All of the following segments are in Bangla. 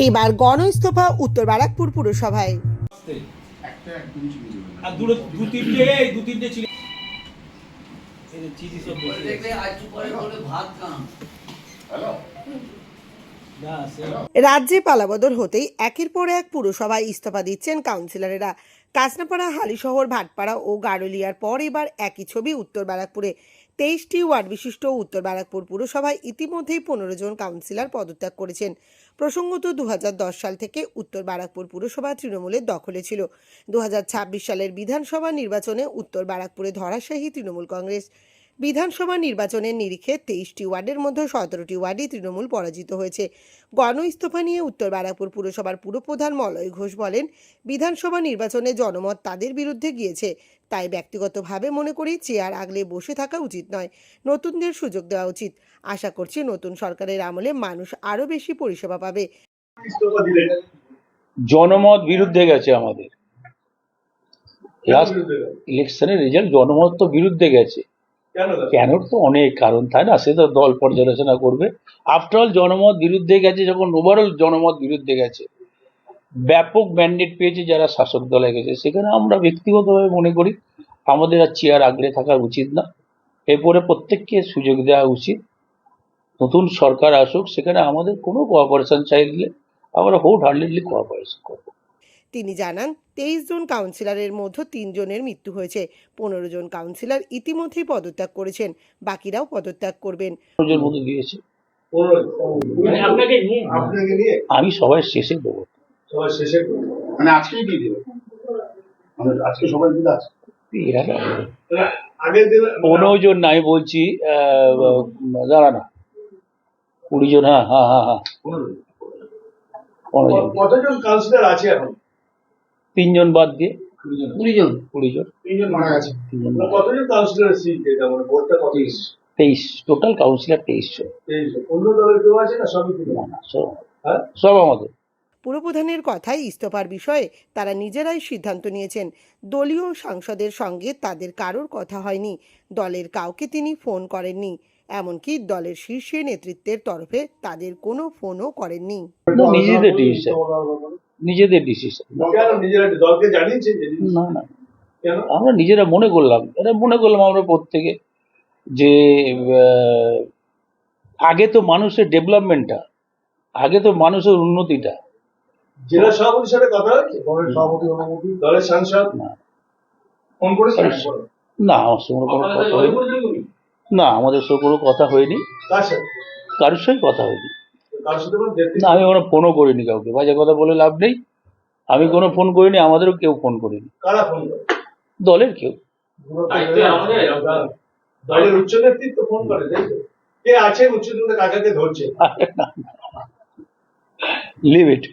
এবার গণ ইস্তফা উত্তর বারাকপুর পুরসভায়। রাজ্যে পালাবদল হতেই একের পর এক পুরসভায় ইস্তফা দিচ্ছেন কাউন্সিলরেরা। কাঁচনাপাড়া, হালিশহর, ভাটপাড়া ও গারুলিয়ার পর এবার একই ছবি উত্তর বারাকপুরে। 23টি ওয়ার্ড বিশিষ্ট উত্তর বারাকপুর পুরসভায় ইতিমধ্যেই 15 জন কাউন্সিলর পদত্যাগ করেছেন। প্রসঙ্গত 2010 সাল থেকে উত্তর বারাকপুর পুরসভা তৃণমূলের দখলে ছিল। 2026 সালের বিধানসভা নির্বাচনে উত্তর বারাকপুরে ধরাশায়ী তৃণমূল কংগ্রেস। বিধানসভা নির্বাচনের নিরিখে 23টি ওয়ার্ডের মধ্যে 17টি ওয়ার্ডে তৃণমূল পরাজিত হয়েছে। গণ ইস্তফা নিয়ে উত্তর বারাকপুর পুরসভার পুরপ্রধান মলয় ঘোষ বলেন, বিধানসভা নির্বাচনে জনমত তাদের বিরুদ্ধে গিয়েছে, তাই ব্যক্তিগতভাবে মনে করি চেয়ার আগলে বসে থাকা উচিত নয়, নতুনদের সুযোগ দেওয়া উচিত। আশা করছি নতুন সরকারের আমলে মানুষ আরো বেশি পরিষেবা পাবে। জনমত বিরুদ্ধে গেছে আমাদের লাস্ট ইলেকশনের রেজাল্ট, জনমত তো বিরুদ্ধে গেছে। কেন তো অনেক কারণ, তাই না? সে তো দল পর্যালোচনা করবে। আফটার অল জনমত বিরুদ্ধে গেছে, যখন ওভারঅল জনমত বিরুদ্ধে গেছে, ব্যাপক ম্যান্ডেট পেয়েছে যারা শাসক দলে গেছে, সেখানে আমরা ব্যক্তিগতভাবে মনে করি আমাদের আর চেয়ার আগলে থাকা উচিত না। এরপরে প্রত্যেককে সুযোগ দেওয়া উচিত। নতুন সরকার আসুক, সেখানে আমাদের কোনো কোঅপারেশন চাইলে আমরা হোল হার্টেডলি কোঅপারেশন করবো। তিনি জানান, 23 জন কাউন্সিলরের মধ্যে 3 জনের মৃত্যু হয়েছে। 15 জন কাউন্সিলর ইতিমধ্যেই পদত্যাগ করেছেন, বাকিরাও পদত্যাগ করবেন। দিয়েছে আমি সবাই শেষে দেবো। মানে আজকেই দিয়ে দেবে, আজকে সবাই দিলে আছে 15 জন না, আমি বলছি জানা না 20 জন। হ্যাঁ হ্যাঁ হ্যাঁ হ্যাঁ 15 জন। কতজন কাউন্সিলর আছে এখন? 3 জন বাদ দিয়ে 20 জন। 3 জন মারা গেছে। কতজন কাউন্সিলর সিট এটা, মানে ভোটটা কত? 23 টোটাল কাউন্সিলর 23 জন। অন্য দলের কেউ আছে না? সবই সব আমাদের। পুরপ্রধানের কথায় ইস্তফার বিষয়ে তারা নিজেরাই সিদ্ধান্ত নিয়েছেন। দলীয় সাংসদের সঙ্গে তাদের কারোর কথা হয়নি, দলের কাউকে তিনি ফোন করেননি, এমনকি দলের শীর্ষ নেতৃত্বের তরফে তাদের কোনো ফোনও করেননি। নিজেদের ডিসিশন। দলকে জানিয়েছেন? না না, আমরা নিজেরা মনে করলাম আমরা প্রত্যেকে যে আগে তো মানুষের ডেভেলপমেন্টটা, আগে তো মানুষের উন্নতিটা। জেলা সভাপতির সাথে কথা হয়েছে? দলের সাংসদ না ফোন করেছেন? না, আমার সঙ্গে কোনো কথা হয়নি। না, আমাদের সঙ্গে কোনো কথা হয়নি, কারোর সঙ্গে কথা হয়নি। না, আমি কোনো ফোনও করিনি কাউকে, বাজে কথা বলে লাভ নেই। আমি কোনো ফোন করিনি, আমাদেরও কেউ ফোন করিনি। কারা ফোন করে? দলের কেউ। দলের উচ্চ নেতৃত্ব ফোন করে? কে আছে উচ্চ নেতৃত্ব, কাকে ধরছে? Leave it.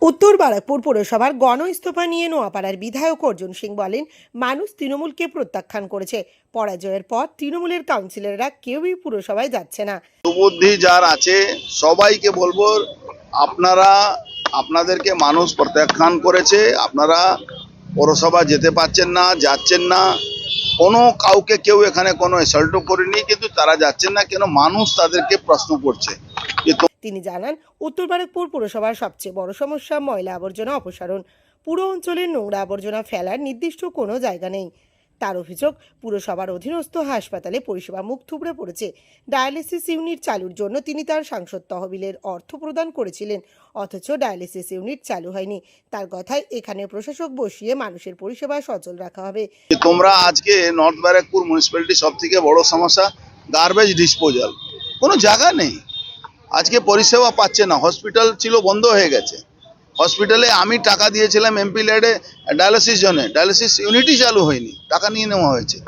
উত্তর বারাকপুর পুরসভার গণ ইস্তফা নিয়ে নোয়াপাড়ার বিধায়ক অর্জুন সিং বলেন, মানুষ তৃণমূলকে প্রত্যাখ্যান করেছে। পরাজয়ের পর তৃণমূলের কাউন্সিলররা কেউই পুরসভায় যাচ্ছে না। সুবুদ্ধি যার আছে সবাইকে বলবো, আপনারা আপনাদেরকে মানুষ প্রত্যাখ্যান করেছে, আপনারা পৌরসভা যেতে পারছেন না, যাচ্ছেন না। কোনো কাউকে কেউ এখানে কোনো অ্যাসল্টও করেনি, কিন্তু তারা যাচ্ছেন না কেন? মানুষ তাদেরকে প্রশ্ন করছে। তিনি জানান, উত্তর বারাকপুর পুরসভার সবচেয়ে বড় সমস্যা ময়লা আবর্জনা অপসারণ। পুরো অঞ্চলের নোংরা আবর্জনা ফেলার নির্দিষ্ট কোনো জায়গা নেই। তার অভিযোগ, পুরসভার অধীনস্থ হাসপাতালে পরিষেবা মুখ থুবড়ে পড়েছে। ডায়ালিসিস ইউনিট চালুর জন্য তিনি তার সাংসদ তহবিলের অর্থ প্রদান করেছিলেন, অথচ ডায়ালিসিস ইউনিট চালু হয়নি। তার কথায়, এখানে প্রশাসক বসিয়ে মানুষের পরিষেবা সচল রাখা হবে। তোমরা আজকে নর্থ ব্যারাকপুর মিউনিসিপ্যালিটি সব থেকে বড় সমস্যা গার্বেজ ডিসপোজাল, কোনো জায়গা নেই। আজকে পরিষেবা পাচ্ছে না, হসপিটাল ছিল বন্ধ হয়ে গেছে। হসপিটালে আমি টাকা দিয়েছিলাম এমপি ল্যাডে ডায়ালিসিস জন্য, ডায়ালিসিস ইউনিটই চালু হয়নি, টাকা নিয়ে নেওয়া হয়েছে।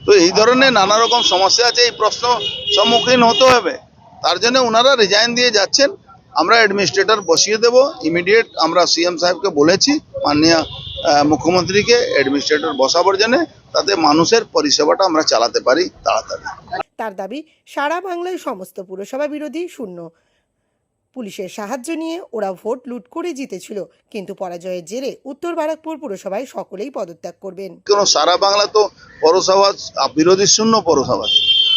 তো এই ধরনের নানা রকম সমস্যা আছে, এই প্রশ্ন সম্মুখীন হতে হবে। তার জন্য ওনারা রিজাইন দিয়ে যাচ্ছেন। আমরা অ্যাডমিনিস্ট্রেটর বসিয়ে দেব ইমিডিয়েট। আমরা সিএম সাহেবকে বলেছি, মাননীয় মুখ্যমন্ত্রীকে অ্যাডমিনিস্ট্রেটর বসাবার জন্য, তাতে মানুষের পরিষেবাটা আমরা চালাতে পারি তাড়াতাড়ি। তার দাবি, সারা বাংলায় সমস্ত পুরসভা বিরোধী শূন্য। পুলিশের সাহায্য নিয়ে ওরা ভোট লুট করে জিতেছিল, কিন্তু পরাজয়ের জেরে উত্তর বারাকপুর পুরসভায় সকলেই পদত্যাগ করবেন। কেন সারা বাংলা তো পৌরসভা বিরোধী শূন্য পৌরসভা,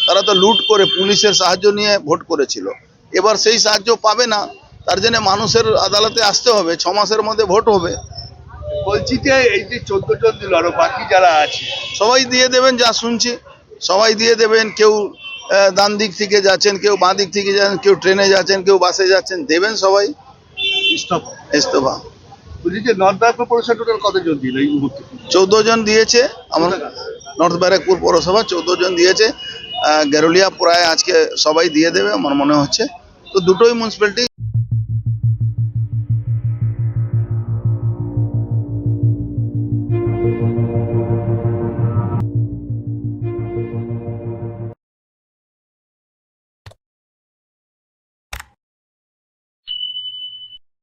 তারা তো লুট করে পুলিশের সাহায্য নিয়ে ভোট করেছিল। এবার সেই সাহায্য পাবে না, তার জন্য মানুষের আদালতে আসতে হবে, 6 মাসের মধ্যে ভোট হবে। বলছি যে এই যে 14 জন দিল আরো বাকি যারা আছে সবাই দিয়ে দেবেন, যা শুনছি সবাই দিয়ে দেবেন। কেউ ডান দিক থেকে যাচ্ছেন, কেউ বাঁ দিক থেকে যাচ্ছেন, কেউ ট্রেনে যাচ্ছেন, কেউ বাসে যাচ্ছেন, দেবেন সবাই ইস্তফা। ইস্তফা। বলছি যে নর্থ ব্যারাকপুর পৌরসভা টোটাল কতজন দিল এই মুহূর্তে? 14 জন দিয়েছে আমার নর্থ ব্যারাকপুর পৌরসভা, 14 জন দিয়েছে। গারুলিয়া প্রায় আজকে সবাই দিয়ে দেবে আমার মনে হচ্ছে। তো দুটোই মিউনিসিপ্যালিটি